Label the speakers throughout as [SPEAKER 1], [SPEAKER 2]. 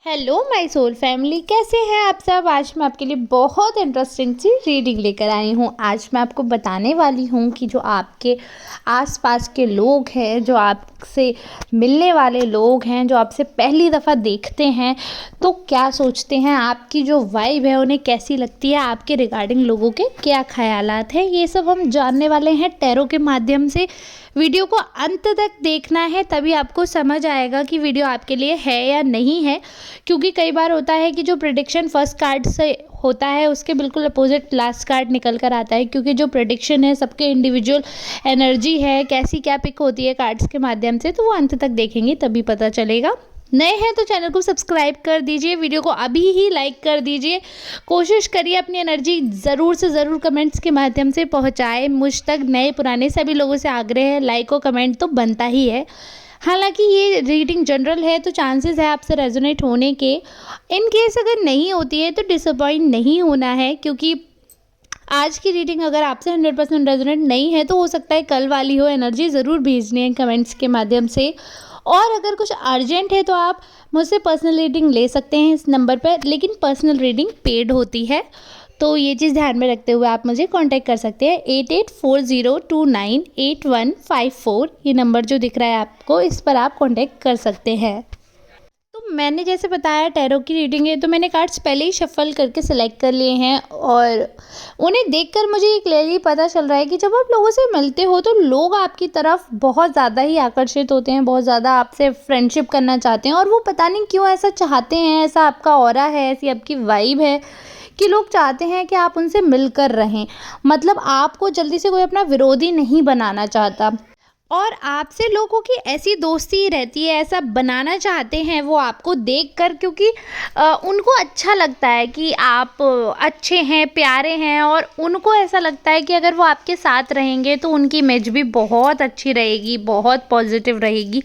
[SPEAKER 1] Hello my soul family, कैसे हैं आप सब। आज मैं आपके लिए बहुत इंटरेस्टिंग सी रीडिंग लेकर आई हूँ। आज मैं आपको बताने वाली हूँ कि जो आपके आसपास के लोग हैं, जो आपसे मिलने वाले लोग हैं, जो आपसे पहली दफ़ा देखते हैं तो क्या सोचते हैं, आपकी जो वाइब है उन्हें कैसी लगती है, आपके रिगार्डिंग लोगों के क्या ख़यालात हैं, ये सब हम जानने वाले हैं टैरो के माध्यम से। वीडियो को अंत तक देखना है, तभी आपको समझ आएगा कि वीडियो आपके लिए है या नहीं है। क्योंकि कई बार होता है कि जो प्रेडिक्शन फर्स्ट कार्ड से होता है उसके बिल्कुल अपोजिट लास्ट कार्ड निकल कर आता है, क्योंकि जो प्रेडिक्शन है सबके इंडिविजुअल एनर्जी है, कैसी क्या पिक होती है कार्ड्स के माध्यम से, तो वो अंत तक देखेंगे तभी पता चलेगा। नए हैं तो चैनल को सब्सक्राइब कर दीजिए, वीडियो को अभी ही लाइक कर दीजिए। कोशिश करिए अपनी एनर्जी ज़रूर से ज़रूर कमेंट्स के माध्यम से पहुंचाए मुझ तक। नए पुराने सभी लोगों से आग्रह है, लाइक और कमेंट तो बनता ही है। हालांकि ये रीडिंग जनरल है तो चांसेस है आपसे रेजोनेट होने के। इन केस अगर नहीं होती है तो डिसअपॉइंट नहीं होना है, क्योंकि आज की रीडिंग अगर आपसे 100% रेजोनेट नहीं है तो हो सकता है कल वाली हो। एनर्जी ज़रूर भेजनी है कमेंट्स के माध्यम से। और अगर कुछ अर्जेंट है तो आप मुझसे पर्सनल रीडिंग ले सकते हैं इस नंबर पर, लेकिन पर्सनल रीडिंग पेड होती है, तो ये चीज़ ध्यान में रखते हुए आप मुझे कांटेक्ट कर सकते हैं। 8840298154 ये नंबर जो दिख रहा है आपको, इस पर आप कांटेक्ट कर सकते हैं। तो मैंने जैसे बताया टैरो की रीडिंग है, तो मैंने कार्ड्स पहले ही शफल करके सिलेक्ट कर लिए हैं और उन्हें देखकर मुझे ये क्लियरली पता चल रहा है कि जब आप लोगों से मिलते हो तो लोग आपकी तरफ बहुत ज़्यादा ही आकर्षित होते हैं, बहुत ज़्यादा आपसे फ्रेंडशिप करना चाहते हैं। और वो पता नहीं क्यों ऐसा चाहते हैं, ऐसा आपका ऑरा है, ऐसी आपकी वाइब है कि लोग चाहते हैं कि आप उनसे मिलकर रहें। मतलब आपको जल्दी से कोई अपना विरोधी नहीं बनाना चाहता, और आपसे लोगों की ऐसी दोस्ती रहती है, ऐसा बनाना चाहते हैं वो आपको देखकर, क्योंकि उनको अच्छा लगता है कि आप अच्छे हैं, प्यारे हैं, और उनको ऐसा लगता है कि अगर वो आपके साथ रहेंगे तो उनकी इमेज भी बहुत अच्छी रहेगी, बहुत पॉजिटिव रहेगी।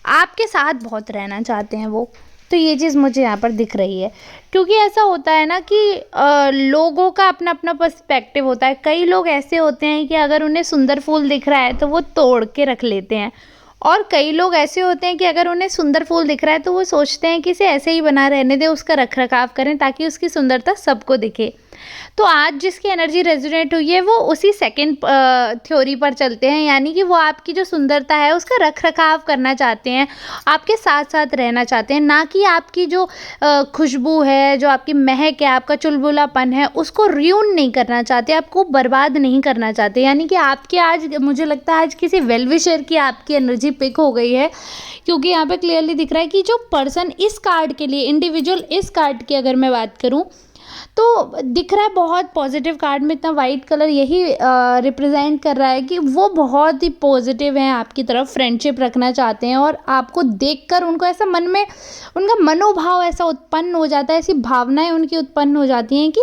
[SPEAKER 1] आपके साथ बहुत रहना चाहते हैं वो। तो ये चीज़ मुझे यहाँ पर दिख रही है, क्योंकि ऐसा होता है ना कि लोगों का अपना अपना पर्सपेक्टिव होता है। कई लोग ऐसे होते हैं कि अगर उन्हें सुंदर फूल दिख रहा है तो वो तोड़ के रख लेते हैं, और कई लोग ऐसे होते हैं कि अगर उन्हें सुंदर फूल दिख रहा है तो वो सोचते हैं कि इसे ऐसे ही बना रहने दें, उसका रख रखाव करें ताकि उसकी सुंदरता सबको दिखे। तो आज जिसकी एनर्जी रेजोनेट हुई है वो उसी सेकंड थ्योरी पर चलते हैं, यानी कि वो आपकी जो सुंदरता है उसका रख रखाव करना चाहते हैं, आपके साथ साथ रहना चाहते हैं, ना कि आपकी जो खुशबू है, जो आपकी महक है, आपका चुलबुलापन है, उसको र्यून नहीं करना चाहते, आपको बर्बाद नहीं करना चाहते। यानी कि आपके आज मुझे लगता है आज किसी वेल विशर की आपकी एनर्जी पिक हो गई है, क्योंकि यहाँ पे क्लियरली दिख रहा है कि जो पर्सन इस कार्ड के लिए इंडिविजुअल, इस कार्ड की अगर मैं बात करूँ तो दिख रहा है बहुत पॉजिटिव। कार्ड में इतना वाइट कलर यही रिप्रेजेंट कर रहा है कि वो बहुत ही पॉजिटिव हैं, आपकी तरफ फ्रेंडशिप रखना चाहते हैं, और आपको देखकर उनको ऐसा मन में उनका मनोभाव ऐसा उत्पन्न हो जाता है, ऐसी भावनाएं उनकी उत्पन्न हो जाती हैं कि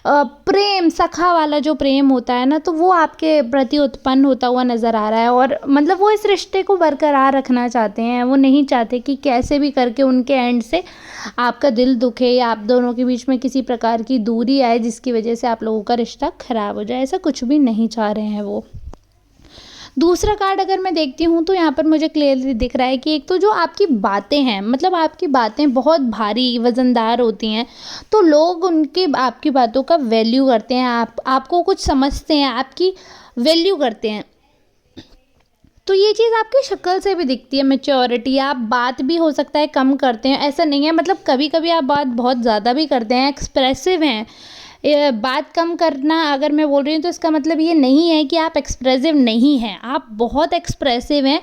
[SPEAKER 1] प्रेम, सखा वाला जो प्रेम होता है ना, तो वो आपके प्रति उत्पन्न होता हुआ नज़र आ रहा है। और मतलब वो इस रिश्ते को बरकरार रखना चाहते हैं, वो नहीं चाहते कि कैसे भी करके उनके एंड से आपका दिल दुखे या आप दोनों के बीच में किसी प्रकार की दूरी आए जिसकी वजह से आप लोगों का रिश्ता खराब हो जाए। ऐसा कुछ भी नहीं चाह रहे हैं वो। दूसरा कार्ड अगर मैं देखती हूँ तो यहाँ पर मुझे क्लियरली दिख रहा है कि एक तो जो आपकी बातें हैं, मतलब आपकी बातें बहुत भारी वज़नदार होती हैं, तो लोग उनके आपकी बातों का वैल्यू करते हैं, आपको कुछ समझते हैं, आपकी वैल्यू करते हैं। तो ये चीज़ आपकी शक्ल से भी दिखती है, मैच्योरिटी। आप बात भी हो सकता है कम करते हैं, ऐसा नहीं है, मतलब कभी कभी आप बात बहुत ज़्यादा भी करते हैं, एक्सप्रेसिव हैं। बात कम करना अगर मैं बोल रही हूँ तो इसका मतलब ये नहीं है कि आप एक्सप्रेसिव नहीं हैं, आप बहुत एक्सप्रेसिव हैं।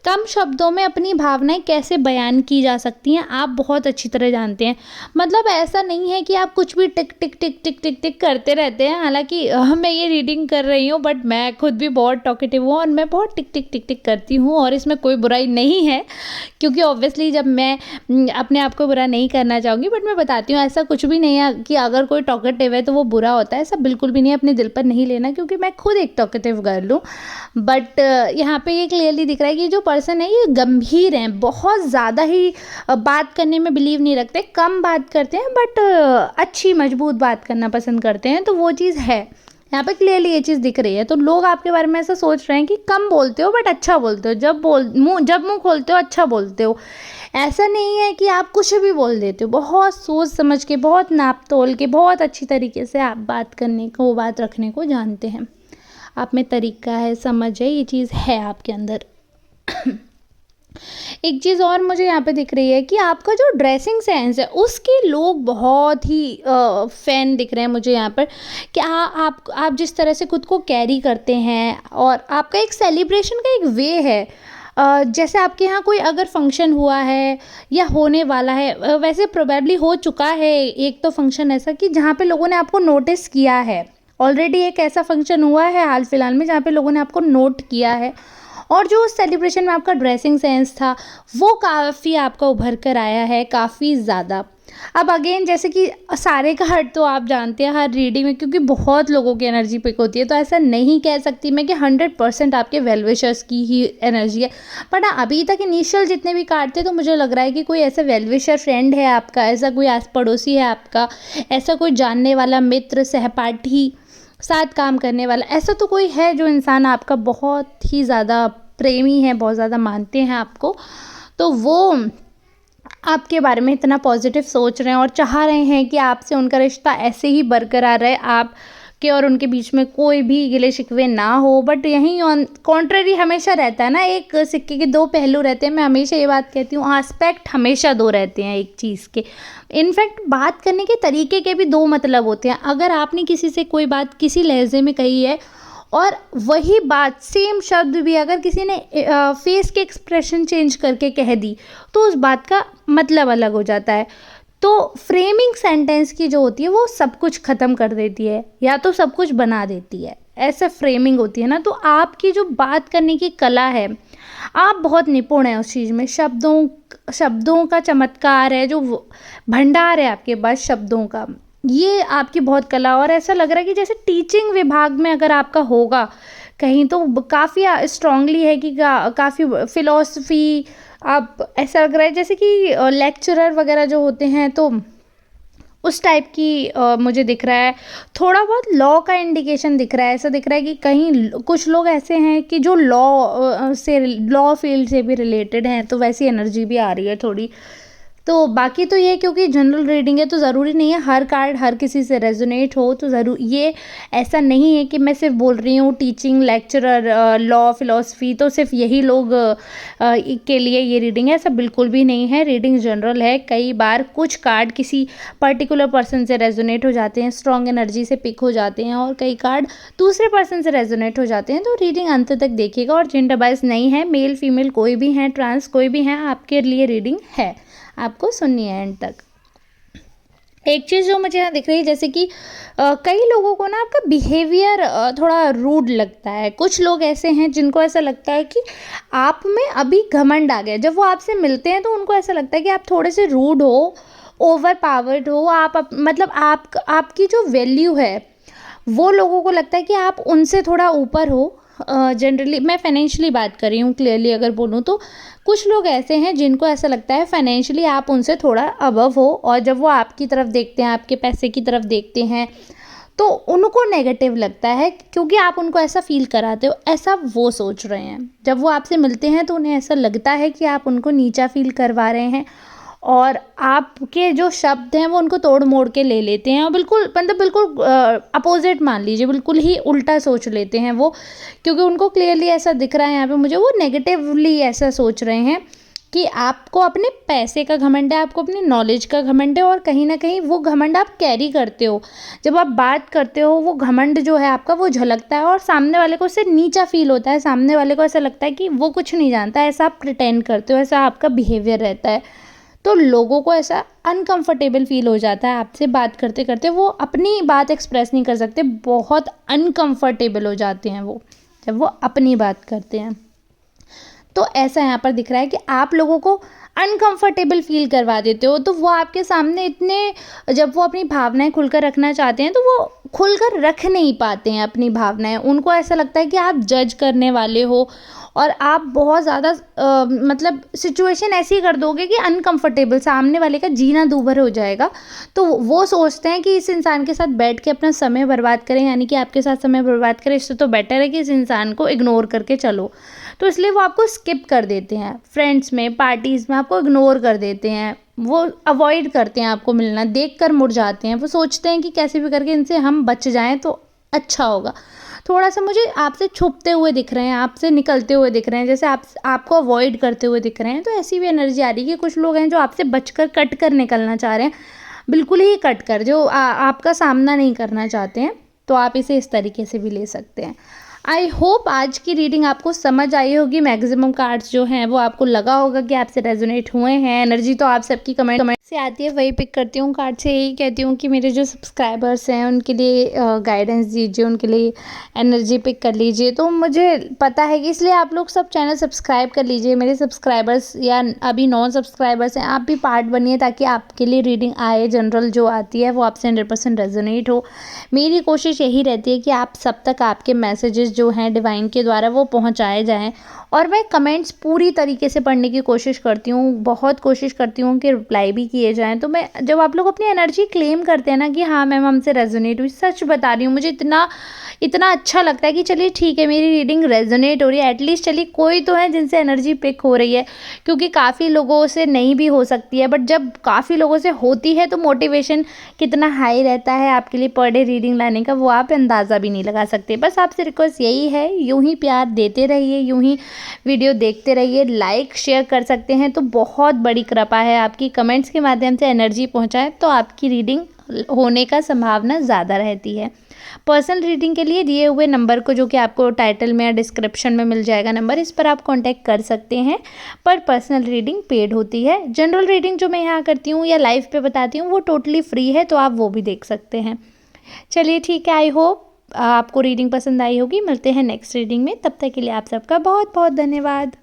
[SPEAKER 1] कम शब्दों में अपनी भावनाएं कैसे बयान की जा सकती हैं आप बहुत अच्छी तरह जानते हैं। मतलब ऐसा नहीं है कि आप कुछ भी टिक टिक टिक टिक टिक टिक करते रहते हैं। हालांकि मैं ये रीडिंग कर रही हूँ, बट मैं खुद भी बहुत टॉकेटिव हूँ और मैं बहुत टिक टिक टिक टिक करती हूँ, और इसमें कोई बुराई नहीं है, क्योंकि ऑब्वियसली जब मैं अपने आप को बुरा नहीं करना चाहूँगी, बट मैं बताती हूँ ऐसा कुछ भी नहीं है कि अगर कोई टॉकेटिव है तो वो बुरा होता है। ऐसा बिल्कुल भी नहीं है, अपने दिल पर नहीं लेना, क्योंकि मैं खुद एक टॉकेटिव गर्ल हूँ। बट यहाँ पे ये क्लियरली दिख रहा है कि जो पर्सन है ये गंभीर हैं, बहुत ज़्यादा ही बात करने में बिलीव नहीं रखते, कम बात करते हैं, बट अच्छी मजबूत बात करना पसंद करते हैं। तो वो चीज़ है, यहाँ पे क्लियरली ये चीज़ दिख रही है। तो लोग आपके बारे में ऐसा सोच रहे हैं कि कम बोलते हो बट अच्छा बोलते हो, जब मुँह खोलते हो अच्छा बोलते हो। ऐसा नहीं है कि आप कुछ भी बोल देते हो, बहुत सोच समझ के, बहुत नाप तोल के, बहुत अच्छी तरीके से आप बात करने को, बात रखने को जानते हैं। आप में तरीका है, समझ है, ये चीज़ है आपके अंदर। एक चीज़ और मुझे यहाँ पे दिख रही है कि आपका जो ड्रेसिंग सेंस है उसके लोग बहुत ही फ़ैन दिख रहे हैं मुझे यहाँ पर, कि आप जिस तरह से खुद को कैरी करते हैं और आपका एक सेलिब्रेशन का एक वे है। जैसे आपके यहाँ कोई अगर फंक्शन हुआ है या होने वाला है, वैसे प्रोबेबली हो चुका है एक तो फंक्शन ऐसा कि जहाँ पे लोगों ने आपको नोटिस किया है। ऑलरेडी एक ऐसा फंक्शन हुआ है हाल फिलहाल में जहाँ पे लोगों ने आपको नोट किया है, और जो उस सेलिब्रेशन में आपका ड्रेसिंग सेंस था वो काफ़ी आपका उभर कर आया है, काफ़ी ज़्यादा। अब अगेन जैसे कि सारे का हर्ट तो आप जानते हैं हर रीडिंग में, क्योंकि बहुत लोगों की एनर्जी पिक होती है, तो ऐसा नहीं कह सकती मैं कि 100% आपके वेल विशर्स की ही एनर्जी है। बट हाँ, अभी तक इनिशियल जितने भी कार्ड थे तो मुझे लग रहा है कि कोई ऐसा वेल विशर फ्रेंड है आपका, ऐसा कोई आस पड़ोसी है आपका, ऐसा कोई जानने वाला मित्र, सहपाठी, साथ काम करने वाला, ऐसा तो कोई है जो इंसान आपका बहुत ही ज़्यादा प्रेमी है, बहुत ज़्यादा मानते हैं आपको। तो वो आपके बारे में इतना पॉजिटिव सोच रहे हैं और चाह रहे हैं कि आपसे उनका रिश्ता ऐसे ही बरकरार रहे, आपके और उनके बीच में कोई भी गिले शिकवे ना हो। बट यहीं ऑन कॉन्ट्ररी हमेशा रहता है ना, एक सिक्के के दो पहलू रहते हैं। मैं हमेशा ये बात कहती हूँ, आस्पेक्ट हमेशा दो रहते हैं एक चीज़ के। इनफैक्ट बात करने के तरीके के भी दो मतलब होते हैं। अगर आपने किसी से कोई बात किसी लहजे में कही है और वही बात सेम शब्द भी अगर किसी ने फेस के एक्सप्रेशन चेंज करके कह दी तो उस बात का मतलब अलग हो जाता है। तो फ्रेमिंग सेंटेंस की जो होती है वो सब कुछ ख़त्म कर देती है या तो सब कुछ बना देती है, ऐसे फ्रेमिंग होती है ना। तो आपकी जो बात करने की कला है, आप बहुत निपुण हैं उस चीज़ में। शब्दों का चमत्कार है, जो भंडार है आपके पास शब्दों का, ये आपकी बहुत कला। और ऐसा लग रहा है कि जैसे टीचिंग विभाग में अगर आपका होगा कहीं तो काफ़ी स्ट्रांगली है कि काफ़ी फिलॉसफी, आप ऐसा लग रहा है जैसे कि लेक्चरर वगैरह जो होते हैं तो उस टाइप की मुझे दिख रहा है। थोड़ा बहुत लॉ का इंडिकेशन दिख रहा है, ऐसा दिख रहा है कि कहीं कुछ लोग ऐसे हैं कि जो लॉ फील्ड से भी रिलेटेड हैं, तो वैसी एनर्जी भी आ रही है थोड़ी। तो बाकी तो ये, क्योंकि जनरल रीडिंग है तो ज़रूरी नहीं है हर कार्ड हर किसी से रेजोनेट हो। तो ये ऐसा नहीं है कि मैं सिर्फ बोल रही हूँ टीचिंग, लेक्चरर, लॉ, फिलॉसफी तो सिर्फ यही लोग के लिए ये रीडिंग है, ऐसा बिल्कुल भी नहीं है। रीडिंग जनरल है। कई बार कुछ कार्ड किसी पर्टिकुलर पर्सन से रेजोनेट हो जाते हैं, स्ट्रॉन्ग एनर्जी से पिक हो जाते हैं, और कई कार्ड दूसरे पर्सन से रेजोनेट हो जाते हैं। तो रीडिंग अंत तक देखिएगा, और जेंडर बायस नहीं है, मेल फीमेल कोई भी है, ट्रांस कोई भी है, आपके लिए रीडिंग है। आपको सुननी है एंड तक। एक चीज़ जो मुझे यहाँ दिख रही है, जैसे कि कई लोगों को ना आपका बिहेवियर थोड़ा रूड लगता है। कुछ लोग ऐसे हैं जिनको ऐसा लगता है कि आप में अभी घमंड आ गया। जब वो आपसे मिलते हैं तो उनको ऐसा लगता है कि आप थोड़े से रूड हो, ओवर पावर्ड हो, मतलब आपकी जो वैल्यू है वो लोगों को लगता है कि आप उनसे थोड़ा ऊपर हो। जनरली मैं फाइनेंशियली बात कर रही हूँ, क्लियरली अगर बोलूँ तो कुछ लोग ऐसे हैं जिनको ऐसा लगता है फाइनेंशियली आप उनसे थोड़ा अबव हो, और जब वो आपकी तरफ देखते हैं, आपके पैसे की तरफ देखते हैं, तो उनको नेगेटिव लगता है, क्योंकि आप उनको ऐसा फील कराते हो। ऐसा वो सोच रहे हैं। जब वो आपसे मिलते हैं तो उन्हें ऐसा लगता है कि आप उनको नीचा फील करवा रहे हैं, और आपके जो शब्द हैं वो उनको तोड़ मोड़ के ले लेते हैं, और बिल्कुल अपोजिट मान लीजिए, बिल्कुल ही उल्टा सोच लेते हैं वो। क्योंकि उनको क्लियरली ऐसा दिख रहा है यहाँ पे मुझे, वो नेगेटिवली ऐसा सोच रहे हैं कि आपको अपने पैसे का घमंड है, आपको अपनी नॉलेज का घमंड है, और कहीं ना कहीं वो घमंड आप कैरी करते हो। जब आप बात करते हो वो घमंड जो है आपका वो झलकता है, और सामने वाले को उससे नीचा फील होता है। सामने वाले को ऐसा लगता है कि वो कुछ नहीं जानता, ऐसा आप प्रिटेंड करते हो, ऐसा आपका बिहेवियर रहता है। तो लोगों को ऐसा अनकंफर्टेबल फील हो जाता है आपसे बात करते करते, वो अपनी बात एक्सप्रेस नहीं कर सकते, बहुत अनकंफर्टेबल हो जाते हैं वो जब वो अपनी बात करते हैं। तो ऐसा यहाँ पर दिख रहा है कि आप लोगों को अनकंफर्टेबल फील करवा देते हो। तो वो आपके सामने इतने, जब वो अपनी भावनाएं खुलकर रखना चाहते हैं तो वो खुलकर रख नहीं पाते हैं अपनी भावनाएँ। उनको ऐसा लगता है कि आप जज करने वाले हो और आप बहुत ज़्यादा मतलब सिचुएशन ऐसी कर दोगे कि अनकंफर्टेबल, सामने वाले का जीना दूभर हो जाएगा। तो वो सोचते हैं कि इस इंसान के साथ बैठ के अपना समय बर्बाद करें, यानी कि आपके साथ समय बर्बाद करें, इससे तो बेटर है कि इस इंसान को इग्नोर करके चलो। तो इसलिए वो आपको स्किप कर देते हैं। फ्रेंड्स में, पार्टीज़ में आपको इग्नोर कर देते हैं। वो अवॉइड करते हैं आपको मिलना, देखकर मुड़ जाते हैं। वो सोचते हैं कि कैसे भी करके इनसे हम बच जाएँ तो अच्छा होगा। थोड़ा-सा मुझे आपसे छुपते हुए दिख रहे हैं, आपसे निकलते हुए दिख रहे हैं, जैसे आपको अवॉइड करते हुए दिख रहे हैं। तो ऐसी भी एनर्जी आ रही है कि कुछ लोग हैं जो आपसे बचकर, कट कर निकलना चाह रहे हैं, बिल्कुल ही कट कर, जो आपका सामना नहीं करना चाहते हैं। तो आप इसे इस तरीके से भी ले सकते हैं। आई होप आज की रीडिंग आपको समझ आई होगी। मैक्सिमम कार्ड्स जो हैं वो आपको लगा होगा कि आपसे रेजोनेट हुए हैं। एनर्जी तो आप सबकी कमेंट से आती है, वही पिक करती हूँ। कार्ड से यही कहती हूँ कि मेरे जो सब्सक्राइबर्स हैं उनके लिए गाइडेंस दीजिए, उनके लिए एनर्जी पिक कर लीजिए। तो मुझे पता है कि इसलिए आप लोग सब चैनल सब्सक्राइब कर लीजिए। मेरे सब्सक्राइबर्स या अभी नॉन सब्सक्राइबर्स हैं, आप भी पार्ट बनिए ताकि आपके लिए रीडिंग आए, जनरल जो आती है वो आपसे 100% रेजोनेट हो। मेरी कोशिश यही रहती है कि आप सब तक आपके मैसेजेस जो हैं डिवाइन के द्वारा वो पहुंचाए जाएं। और मैं कमेंट्स पूरी तरीके से पढ़ने की कोशिश करती हूँ, बहुत कोशिश करती हूँ कि रिप्लाई भी किए जाएं। तो मैं, जब आप लोग अपनी एनर्जी क्लेम करते हैं ना कि हाँ मैम हमसे रेजोनेट हुई, सच बता रही हूँ, मुझे इतना इतना अच्छा लगता है कि चलिए ठीक है मेरी रीडिंग रेजोनेट हो रही है, एटलीस्ट चलिए कोई तो है जिनसे एनर्जी पिक हो रही है। क्योंकि काफ़ी लोगों से नहीं भी हो सकती है, बट जब काफ़ी लोगों से होती है तो मोटिवेशन कितना हाई रहता है आपके लिए पर डे रीडिंग लाने का, वो आप अंदाज़ा भी नहीं लगा सकते। बस आपसे रिक्वेस्ट यही है, यूं ही प्यार देते रहिए, यूं ही वीडियो देखते रहिए, लाइक शेयर कर सकते हैं तो बहुत बड़ी कृपा है आपकी। कमेंट्स के माध्यम से एनर्जी पहुंचाएं तो आपकी रीडिंग होने का संभावना ज़्यादा रहती है। पर्सनल रीडिंग के लिए दिए हुए नंबर को, जो कि आपको टाइटल में या डिस्क्रिप्शन में मिल जाएगा नंबर, इस पर आप कांटेक्ट कर सकते हैं। पर पर्सनल रीडिंग पेड होती है। जनरल रीडिंग जो मैं यहाँ करती हूँ या लाइव पे बताती हूँ वो टोटली फ्री है, तो आप वो भी देख सकते हैं। चलिए ठीक है, आई होप आपको रीडिंग पसंद आई होगी। मिलते हैं नेक्स्ट रीडिंग में, तब तक के लिए आप सबका बहुत बहुत धन्यवाद।